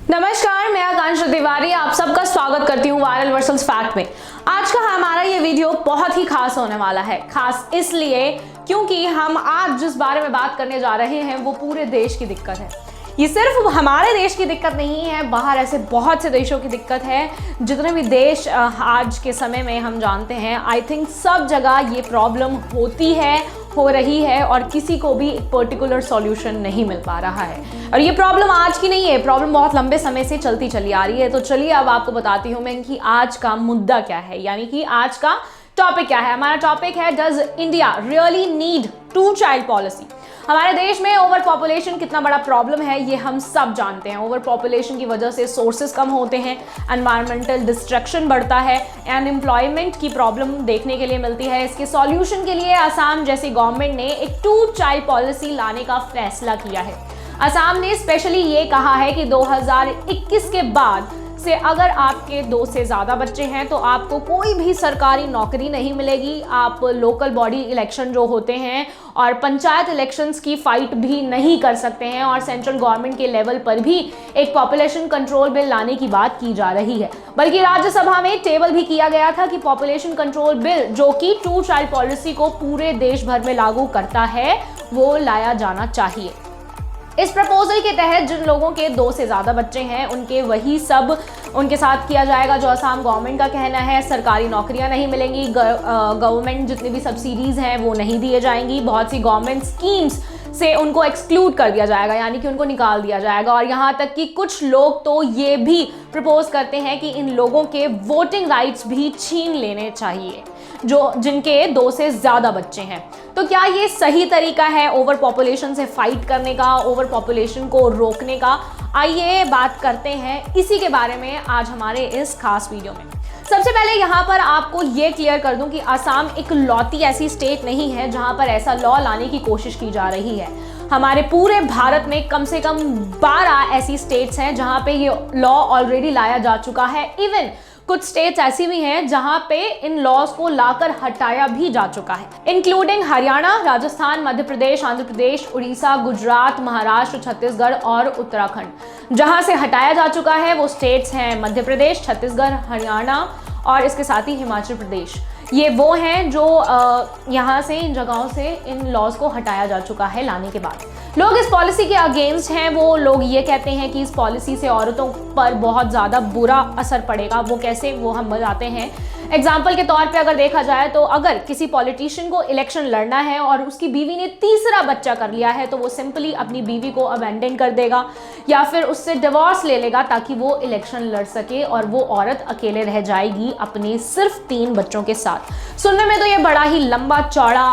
नमस्कार, मैं आकांक्षा तिवारी आप सबका स्वागत करती हूँ वायरल वर्सेस फैक्ट में। आज का हमारा ये वीडियो बहुत ही खास होने वाला है। खास इसलिए क्योंकि हम आज जिस बारे में बात करने जा रहे हैं वो पूरे देश की दिक्कत है। ये सिर्फ हमारे देश की दिक्कत नहीं है, बाहर ऐसे बहुत से देशों की दिक्कत है। जितने भी देश आज के समय में हम जानते हैं, आई थिंक सब जगह ये प्रॉब्लम होती है, हो रही है और किसी को भी एक पर्टिकुलर सॉल्यूशन नहीं मिल पा रहा है। और ये प्रॉब्लम आज की नहीं है, प्रॉब्लम बहुत लंबे समय से चलती चली आ रही है। तो चलिए अब आपको बताती हूँ मैं कि आज का मुद्दा क्या है, यानी कि आज का टॉपिक क्या है। हमारा टॉपिक है, does India really need two child policy. हमारे देश में ओवर पॉपुलेशन कितना बड़ा प्रॉब्लम है ये हम सब जानते हैं। ओवर पॉपुलेशन की वजह से सोर्सेज कम होते हैं, एनवायरमेंटल डिस्ट्रक्शन बढ़ता है, अनएम्प्लॉयमेंट की प्रॉब्लम देखने के लिए मिलती है। इसके सॉल्यूशन के लिए असम जैसी गवर्नमेंट ने एक टू चाइल्ड पॉलिसी लाने का फैसला किया है। असम ने स्पेशली ये कहा है कि 2021 के बाद से अगर आपके 2 से ज़्यादा बच्चे हैं तो आपको कोई भी सरकारी नौकरी नहीं मिलेगी। आप लोकल बॉडी इलेक्शन जो होते हैं और पंचायत इलेक्शंस की फाइट भी नहीं कर सकते हैं। और सेंट्रल गवर्नमेंट के लेवल पर भी एक पॉपुलेशन कंट्रोल बिल लाने की बात की जा रही है। बल्कि राज्यसभा में टेबल भी किया गया था कि पॉपुलेशन कंट्रोल बिल जो कि टू चाइल्ड पॉलिसी को पूरे देश भर में लागू करता है वो लाया जाना चाहिए। इस प्रपोजल के तहत जिन लोगों के 2 से ज़्यादा बच्चे हैं उनके वही सब उनके साथ किया जाएगा जो असम गवर्नमेंट का कहना है। सरकारी नौकरियां नहीं मिलेंगी, गवर्नमेंट जितनी भी सब्सिडीज़ हैं वो नहीं दिए जाएंगी, बहुत सी गवर्नमेंट स्कीम्स से उनको एक्सक्लूड कर दिया जाएगा, यानी कि उनको निकाल दिया जाएगा। और यहाँ तक कि कुछ लोग तो ये भी प्रपोज करते हैं कि इन लोगों के वोटिंग राइट्स भी छीन लेने चाहिए जो जिनके 2 से ज़्यादा बच्चे हैं। तो क्या ये सही तरीका है ओवर पॉपुलेशन से फाइट करने का, ओवर पॉपुलेशन को रोकने का? आइए बात करते हैं इसी के बारे में आज हमारे इस खास वीडियो में। सबसे पहले यहाँ पर आपको ये क्लियर कर दूं कि असम एक लौती ऐसी स्टेट नहीं है जहाँ पर ऐसा लॉ लाने की कोशिश की जा रही है। हमारे पूरे भारत में कम से कम 12 ऐसी स्टेट्स हैं जहाँ पे ये लॉ ऑलरेडी लाया जा चुका है। इवन कुछ स्टेट्स ऐसी भी हैं जहां पे इन लॉज को लाकर हटाया भी जा चुका है, इंक्लूडिंग हरियाणा, राजस्थान, मध्य प्रदेश, आंध्र प्रदेश, उड़ीसा, गुजरात, महाराष्ट्र, छत्तीसगढ़ और उत्तराखंड। जहां से हटाया जा चुका है वो स्टेट्स हैं मध्य प्रदेश, छत्तीसगढ़, हरियाणा और इसके साथ ही हिमाचल प्रदेश। ये वो हैं जो यहाँ से इन जगहों से इन लॉज को हटाया जा चुका है लाने के बाद। लोग इस पॉलिसी के अगेंस्ट हैं। वो लोग ये कहते हैं कि इस पॉलिसी से औरतों पर बहुत ज़्यादा बुरा असर पड़ेगा। वो कैसे, वो हम बताते हैं। एग्जाम्पल के तौर पे अगर देखा जाए तो अगर किसी पॉलिटिशियन को इलेक्शन लड़ना है और उसकी बीवी ने तीसरा बच्चा कर लिया है तो वो सिंपली अपनी बीवी को अबैंडन कर देगा या फिर उससे डिवोर्स ले लेगा ताकि वो इलेक्शन लड़ सके और वो औरत अकेले रह जाएगी अपने सिर्फ 3 बच्चों के साथ। सुनने में तो ये बड़ा ही लंबा चौड़ा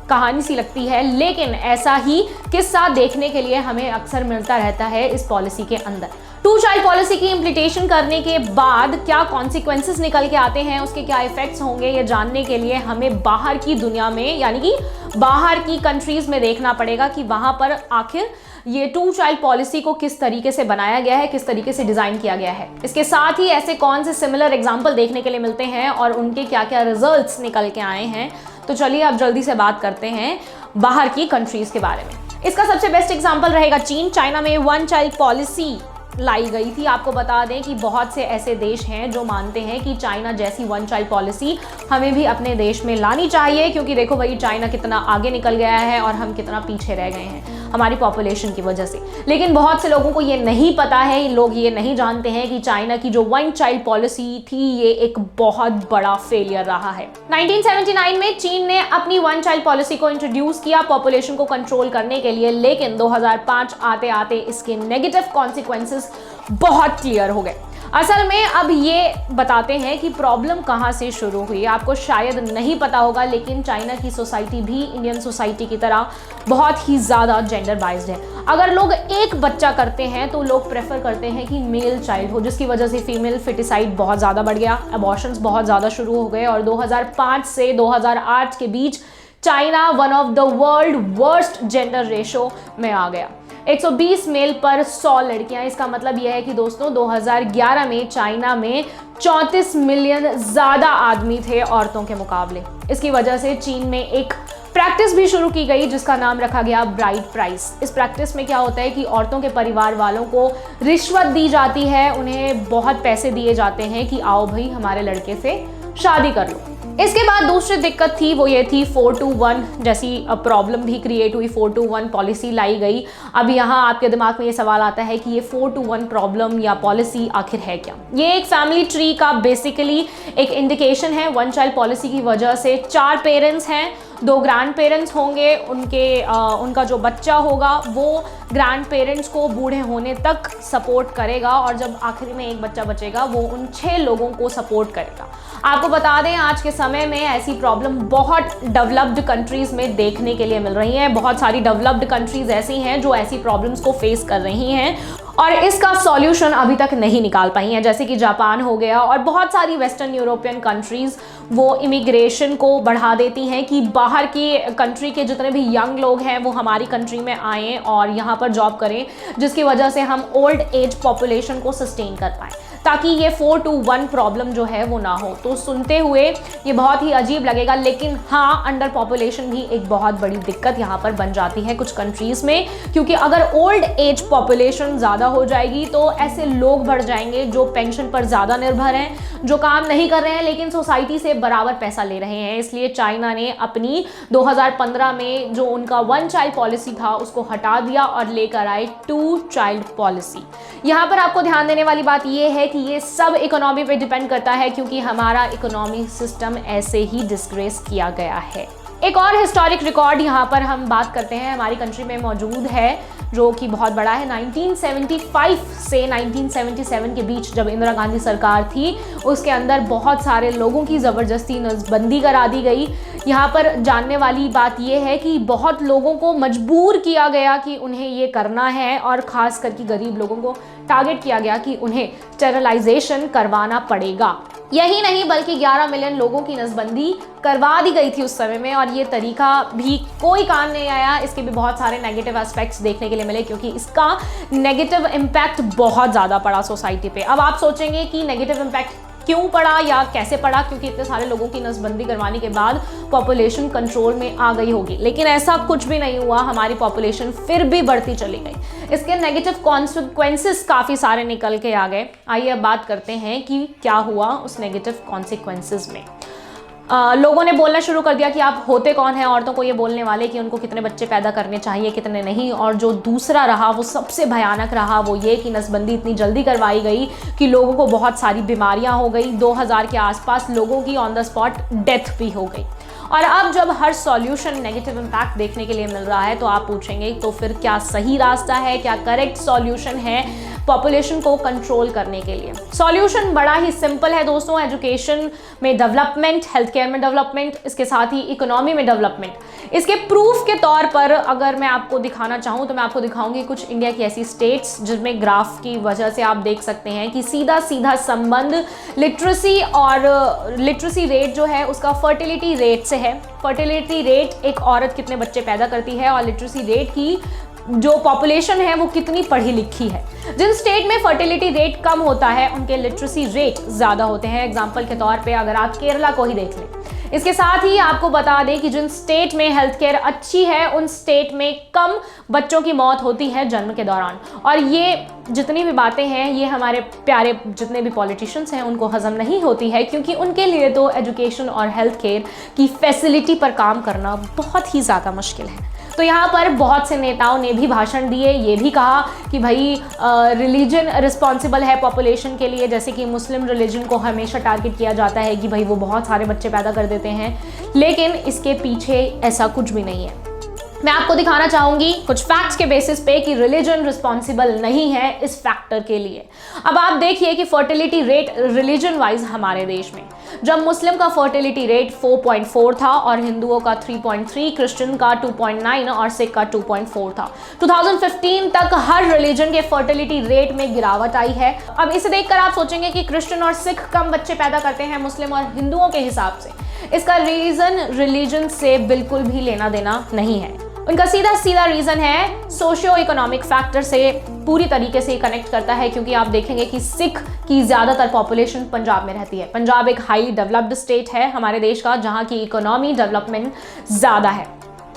कहानी सी लगती है, लेकिन ऐसा ही किस्सा देखने के लिए हमें अक्सर मिलता रहता है इस पॉलिसी के अंदर। टू चाइल्ड पॉलिसी की इम्प्लीमेंटेशन करने के बाद क्या कॉन्सिक्वेंसेस निकल के आते हैं, उसके क्या इफेक्ट्स होंगे, ये जानने के लिए हमें बाहर की दुनिया में यानी कि बाहर की कंट्रीज में देखना पड़ेगा कि वहां पर आखिर ये टू चाइल्ड पॉलिसी को किस तरीके से बनाया गया है, किस तरीके से डिजाइन किया गया है। इसके साथ ही ऐसे कौन से सिमिलर एग्जाम्पल देखने के लिए मिलते हैं और उनके क्या क्या रिजल्ट्स निकल के आए हैं। तो चलिए अब जल्दी से बात करते हैं बाहर की कंट्रीज के बारे में। इसका सबसे बेस्ट एग्जांपल रहेगा चीन। चाइना में 1 चाइल्ड पॉलिसी लाई गई थी। आपको बता दें कि बहुत से ऐसे देश हैं जो मानते हैं कि चाइना जैसी 1 चाइल्ड पॉलिसी हमें भी अपने देश में लानी चाहिए, क्योंकि देखो भाई चाइना कितना आगे निकल गया है और हम कितना पीछे रह गए हैं हमारी पॉपुलेशन की वजह से। लेकिन बहुत से लोगों को ये नहीं पता है, लोग ये नहीं जानते हैं कि चाइना की जो 1 चाइल्ड पॉलिसी थी ये एक बहुत बड़ा फेलियर रहा है। 1979 में चीन ने अपनी 1 चाइल्ड पॉलिसी को इंट्रोड्यूस किया पॉपुलेशन को कंट्रोल करने के लिए, लेकिन 2005 आते आते इसके नेगेटिव कॉन्सिक्वेंसेस बहुत क्लियर हो गए। असल में अब ये बताते हैं कि प्रॉब्लम कहाँ से शुरू हुई। आपको शायद नहीं पता होगा, लेकिन चाइना की सोसाइटी भी इंडियन सोसाइटी की तरह बहुत ही ज़्यादा जेंडर बाइज्ड है। अगर लोग एक बच्चा करते हैं तो लोग प्रेफर करते हैं कि मेल चाइल्ड हो, जिसकी वजह से फीमेल फिटिसाइड बहुत ज़्यादा बढ़ गया, अबॉर्शंस बहुत ज़्यादा शुरू हो गए और 2005 से 2008 के बीच China one of the world worst gender ratio में आ गया। 120 मेल पर 100 लड़कियां। इसका मतलब यह है कि दोस्तों 2011 में चाइना में 34 मिलियन ज़्यादा आदमी थे औरतों के मुकाबले। इसकी वजह से चीन में एक प्रैक्टिस भी शुरू की गई जिसका नाम रखा गया ब्राइड प्राइस। इस प्रैक्टिस में क्या होता है कि औरतों के परिवार वालों को रिश्वत दी जाती है, उन्हें बहुत पैसे दिए जाते हैं कि आओ भाई हमारे लड़के से शादी कर लो। इसके बाद दूसरी दिक्कत थी वो ये थी 421 जैसी प्रॉब्लम भी क्रिएट हुई, 421 पॉलिसी लाई गई। अब यहाँ आपके दिमाग में ये सवाल आता है कि ये 421 प्रॉब्लम या पॉलिसी आखिर है क्या। ये एक फैमिली ट्री का बेसिकली एक इंडिकेशन है। वन चाइल्ड पॉलिसी की वजह से 4 पेरेंट्स हैं, 2 ग्रैंड पेरेंट्स होंगे, उनका जो बच्चा होगा वो ग्रैंड पेरेंट्स को बूढ़े होने तक सपोर्ट करेगा और जब आखिरी में एक बच्चा बचेगा वो उन 6 लोगों को सपोर्ट करेगा। आपको बता दें आज के समय में ऐसी प्रॉब्लम बहुत डेवलप्ड कंट्रीज़ में देखने के लिए मिल रही है। बहुत सारी डेवलप्ड कंट्रीज़ ऐसी हैं जो ऐसी प्रॉब्लम्स को फेस कर रही हैं और इसका सॉल्यूशन अभी तक नहीं निकाल पाई हैं, जैसे कि जापान हो गया और बहुत सारी वेस्टर्न यूरोपियन कंट्रीज़ वो इमिग्रेशन को बढ़ा देती हैं कि बाहर की कंट्री के जितने भी यंग लोग हैं वो हमारी कंट्री में आएँ और यहाँ पर जॉब करें, जिसकी वजह से हम ओल्ड एज पॉपुलेशन को सस्टेन कर पाएँ ताकि ये 421 प्रॉब्लम जो है वो ना हो। तो सुनते हुए ये बहुत ही अजीब लगेगा, लेकिन हाँ अंडर पॉपुलेशन भी एक बहुत बड़ी दिक्कत यहाँ पर बन जाती है कुछ कंट्रीज़ में, क्योंकि अगर ओल्ड एज पॉपुलेशन ज़्यादा हो जाएगी तो ऐसे लोग बढ़ जाएंगे जो पेंशन पर ज़्यादा निर्भर हैं, जो काम नहीं कर रहे हैं लेकिन सोसाइटी से बराबर पैसा ले रहे हैं। इसलिए चाइना ने अपनी 2015 में जो उनका 1 चाइल्ड पॉलिसी था उसको हटा दिया और लेकर आए 2 चाइल्ड पॉलिसी। यहाँ पर आपको ध्यान देने वाली बात यह है कि ये सब इकोनॉमी पे डिपेंड करता है, क्योंकि हमारा इकोनॉमी सिस्टम ऐसे ही डिस्ग्रेस किया गया है। एक और हिस्टोरिक रिकॉर्ड यहाँ पर हम बात करते हैं हमारी कंट्री में मौजूद है जो कि बहुत बड़ा है। 1975 से 1977 के बीच जब इंदिरा गांधी सरकार थी उसके अंदर बहुत सारे लोगों की ज़बरदस्ती नसबंदी करा दी गई। यहाँ पर जानने वाली बात यह है कि बहुत लोगों को मजबूर किया गया कि उन्हें ये करना है और ख़ास करके गरीब लोगों को टारगेट किया गया कि उन्हें स्टेरिलाइजेशन करवाना पड़ेगा। यही नहीं बल्कि 11 मिलियन लोगों की नसबंदी करवा दी गई थी उस समय में और ये तरीका भी कोई काम नहीं आया। इसके भी बहुत सारे नेगेटिव एस्पेक्ट्स देखने के लिए मिले क्योंकि इसका नेगेटिव इम्पैक्ट बहुत ज़्यादा पड़ा सोसाइटी पे। अब आप सोचेंगे कि नेगेटिव इम्पैक्ट क्यों पड़ा या कैसे पड़ा, क्योंकि इतने सारे लोगों की नसबंदी करवाने के बाद पॉपुलेशन कंट्रोल में आ गई होगी, लेकिन ऐसा कुछ भी नहीं हुआ। हमारी पॉपुलेशन फिर भी बढ़ती चली गई। इसके नेगेटिव कॉन्सिक्वेंसेस काफ़ी सारे निकल के आ गए। आइए अब बात करते हैं कि क्या हुआ उस नेगेटिव कॉन्सिक्वेंसेस में। लोगों ने बोलना शुरू कर दिया कि आप होते कौन हैं औरतों को ये बोलने वाले कि उनको कितने बच्चे पैदा करने चाहिए कितने नहीं। और जो दूसरा रहा वो सबसे भयानक रहा, वो ये कि नसबंदी इतनी जल्दी करवाई गई कि लोगों को बहुत सारी बीमारियां हो गई। 2000 के आसपास लोगों की ऑन द स्पॉट डेथ भी हो गई। और अब जब हर सॉल्यूशन नेगेटिव इम्पैक्ट देखने के लिए मिल रहा है तो आप पूछेंगे तो फिर क्या सही रास्ता है, क्या करेक्ट सॉल्यूशन है पॉपुलेशन को कंट्रोल करने के लिए? सॉल्यूशन बड़ा ही सिंपल है दोस्तों। एजुकेशन में डेवलपमेंट, हेल्थ केयर में डेवलपमेंट, इसके साथ ही इकोनॉमी में डेवलपमेंट। इसके प्रूफ के तौर पर अगर मैं आपको दिखाना चाहूँ तो मैं आपको दिखाऊंगी कुछ इंडिया की ऐसी स्टेट्स जिनमें ग्राफ की वजह से आप देख सकते हैं कि सीधा सीधा संबंध लिटरेसी और लिटरेसी रेट जो है उसका फर्टिलिटी रेट से है। फर्टिलिटी रेट एक औरत कितने बच्चे पैदा करती है और लिटरेसी रेट की जो पॉपुलेशन है वो कितनी पढ़ी लिखी है। जिन स्टेट में फर्टिलिटी रेट कम होता है उनके लिटरेसी रेट ज़्यादा होते हैं। एग्जाम्पल के तौर पे अगर आप केरला को ही देख लें। इसके साथ ही आपको बता दें कि जिन स्टेट में हेल्थ केयर अच्छी है उन स्टेट में कम बच्चों की मौत होती है जन्म के दौरान। और ये जितनी भी बातें हैं ये हमारे प्यारे जितने भी पॉलिटिशियंस हैं उनको हजम नहीं होती है, क्योंकि उनके लिए तो एजुकेशन और हेल्थ केयर की फैसिलिटी पर काम करना बहुत ही ज़्यादा मुश्किल है। तो यहाँ पर बहुत से नेताओं ने भी भाषण दिए, ये भी कहा कि भाई रिलीजन रिस्पॉन्सिबल है पॉपुलेशन के लिए। जैसे कि मुस्लिम रिलीजन को हमेशा टारगेट किया जाता है कि भाई वो बहुत सारे बच्चे पैदा कर देते हैं, लेकिन इसके पीछे ऐसा कुछ भी नहीं है। मैं आपको दिखाना चाहूंगी कुछ फैक्ट्स के बेसिस पे कि रिलीजन रिस्पॉन्सिबल नहीं है इस फैक्टर के लिए। अब आप देखिए कि फर्टिलिटी रेट रिलीजन वाइज हमारे देश में जब मुस्लिम का फर्टिलिटी रेट 4.4 था और हिंदुओं का 3.3, क्रिश्चियन का 2.9 और सिख का 2.4 था। 2015 तक हर रिलीजन के फर्टिलिटी रेट में गिरावट आई है। अब इसे देखकर आप सोचेंगे कि क्रिश्चियन और सिख कम बच्चे पैदा करते हैं मुस्लिम और हिंदुओं के हिसाब से। इसका रीजन रिलीजन से बिल्कुल भी लेना देना नहीं है। उनका सीधा सीधा रीजन है सोशियो इकोनॉमिक फैक्टर से पूरी तरीके से कनेक्ट करता है, क्योंकि आप देखेंगे कि सिख की ज़्यादातर पॉपुलेशन पंजाब में रहती है। पंजाब एक हाईली डेवलप्ड स्टेट है हमारे देश का, जहां की इकोनॉमी डेवलपमेंट ज़्यादा है।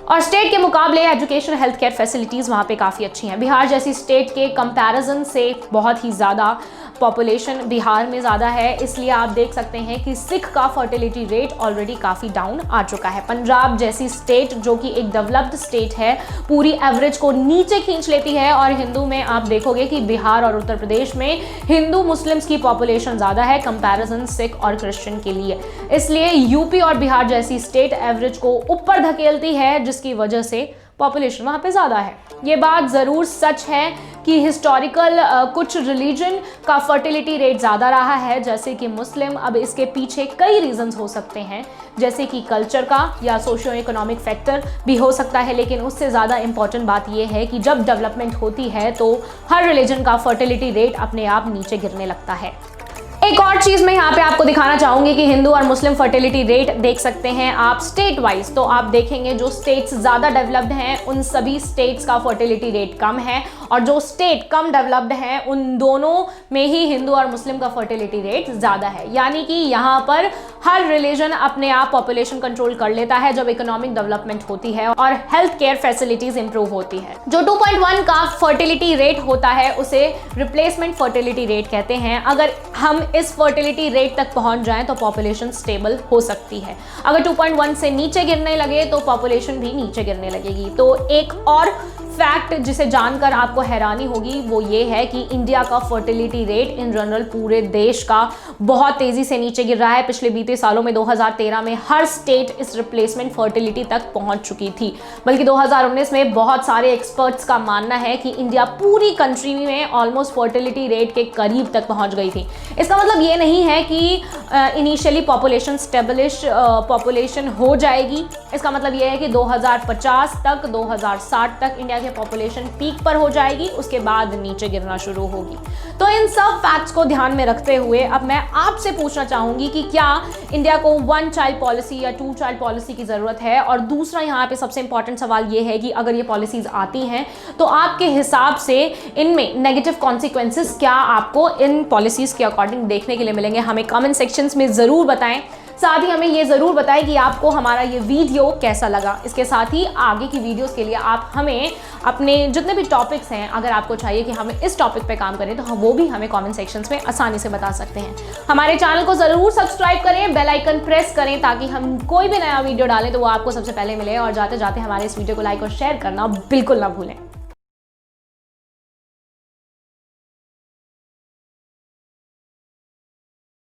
और स्टेट के मुकाबले एजुकेशन हेल्थ केयर फैसिलिटीज़ वहाँ पे काफ़ी अच्छी हैं। बिहार जैसी स्टेट के कंपैरिजन से बहुत ही ज़्यादा पॉपुलेशन बिहार में ज़्यादा है, इसलिए आप देख सकते हैं कि सिख का फर्टिलिटी रेट ऑलरेडी काफ़ी डाउन आ चुका है। पंजाब जैसी स्टेट जो कि एक डेवलप्ड स्टेट है, पूरी एवरेज को नीचे खींच लेती है। और हिंदू में आप देखोगे कि बिहार और उत्तर प्रदेश में हिंदू मुस्लिम्स की पॉपुलेशन ज़्यादा है कंपैरिजन सिख और क्रिश्चियन के लिए, इसलिए यूपी और बिहार जैसी स्टेट एवरेज को ऊपर धकेलती है, जिसकी वजह से पॉपुलेशन वहाँ पे ज़्यादा है। ये बात ज़रूर सच है कि हिस्टोरिकल कुछ रिलीजन का फर्टिलिटी रेट ज़्यादा रहा है, जैसे कि मुस्लिम। अब इसके पीछे कई रीजंस हो सकते हैं, जैसे कि कल्चर का या सोशियो इकोनॉमिक फैक्टर भी हो सकता है, लेकिन उससे ज़्यादा इंपॉर्टेंट बात यह है कि जब डेवलपमेंट होती है तो हर रिलीजन का फर्टिलिटी रेट अपने आप नीचे गिरने लगता है। एक और चीज़ मैं यहाँ पे आपको दिखाना चाहूँगी कि हिंदू और मुस्लिम फर्टिलिटी रेट देख सकते हैं आप स्टेट वाइज। तो आप देखेंगे जो स्टेट्स ज़्यादा डेवलप्ड हैं उन सभी स्टेट्स का फर्टिलिटी रेट कम है, और जो स्टेट कम डेवलप्ड हैं उन दोनों में ही हिंदू और मुस्लिम का फर्टिलिटी रेट ज़्यादा है। यानी कि यहाँ पर हर रिलीजन अपने आप पॉपुलेशन कंट्रोल कर लेता है जब इकोनॉमिक डेवलपमेंट होती है और हेल्थ केयर फैसिलिटीज इंप्रूव होती है। जो 2.1 का फर्टिलिटी रेट होता है उसे रिप्लेसमेंट फर्टिलिटी रेट कहते हैं। अगर हम इस फर्टिलिटी रेट तक पहुंच जाएं तो पॉपुलेशन स्टेबल हो सकती है। अगर 2.1 से नीचे गिरने लगे तो पॉपुलेशन भी नीचे गिरने लगेगी। तो एक और फैक्ट जिसे जानकर आपको हैरानी होगी वो ये है कि इंडिया का फर्टिलिटी रेट इन जनरल पूरे देश का बहुत तेजी से नीचे गिर रहा है। पिछले बीते सालों में 2013 में हर स्टेट इस रिप्लेसमेंट फर्टिलिटी तक पहुंच चुकी थी, बल्कि 2019 में बहुत सारे एक्सपर्ट्स का मानना है कि इंडिया पूरी कंट्री में ऑलमोस्ट फर्टिलिटी रेट के करीब तक पहुंच गई थी। इसका मतलब ये नहीं है कि इनिशियली पॉपुलेशन स्टेबलिश पॉपुलेशन हो जाएगी। इसका मतलब ये है कि 2050 तक 2060 तक इंडिया के पॉपुलेशन पीक पर हो जाएगी, उसके बाद नीचे गिरना शुरू होगी। तो इन सब फैक्ट्स को ध्यान में रखते हुए अब मैं आपसे पूछना चाहूंगी कि क्या इंडिया को 1 चाइल्ड पॉलिसी या 2 चाइल्ड पॉलिसी की जरूरत है। और दूसरा यहाँ पे सबसे इंपॉर्टेंट सवाल ये है कि अगर ये पॉलिसीज आती हैं तो आपके हिसाब से इनमें नेगेटिव कॉन्सिक्वेंसेस क्या आपको इन पॉलिसीज के अकॉर्डिंग देखने के लिए मिलेंगे, हमें कमेंट सेक्शंस में जरूर बताएं। साथ ही हमें ये ज़रूर बताएं कि आपको हमारा ये वीडियो कैसा लगा। इसके साथ ही आगे की वीडियोस के लिए आप हमें अपने जितने भी टॉपिक्स हैं, अगर आपको चाहिए कि हम इस टॉपिक पे काम करें तो हम वो भी हमें कमेंट सेक्शंस में आसानी से बता सकते हैं। हमारे चैनल को ज़रूर सब्सक्राइब करें, बेल आइकन प्रेस करें ताकि हम कोई भी नया वीडियो डालें तो वो आपको सबसे पहले मिले। और जाते जाते हमारे इस वीडियो को लाइक और शेयर करना बिल्कुल ना भूलें।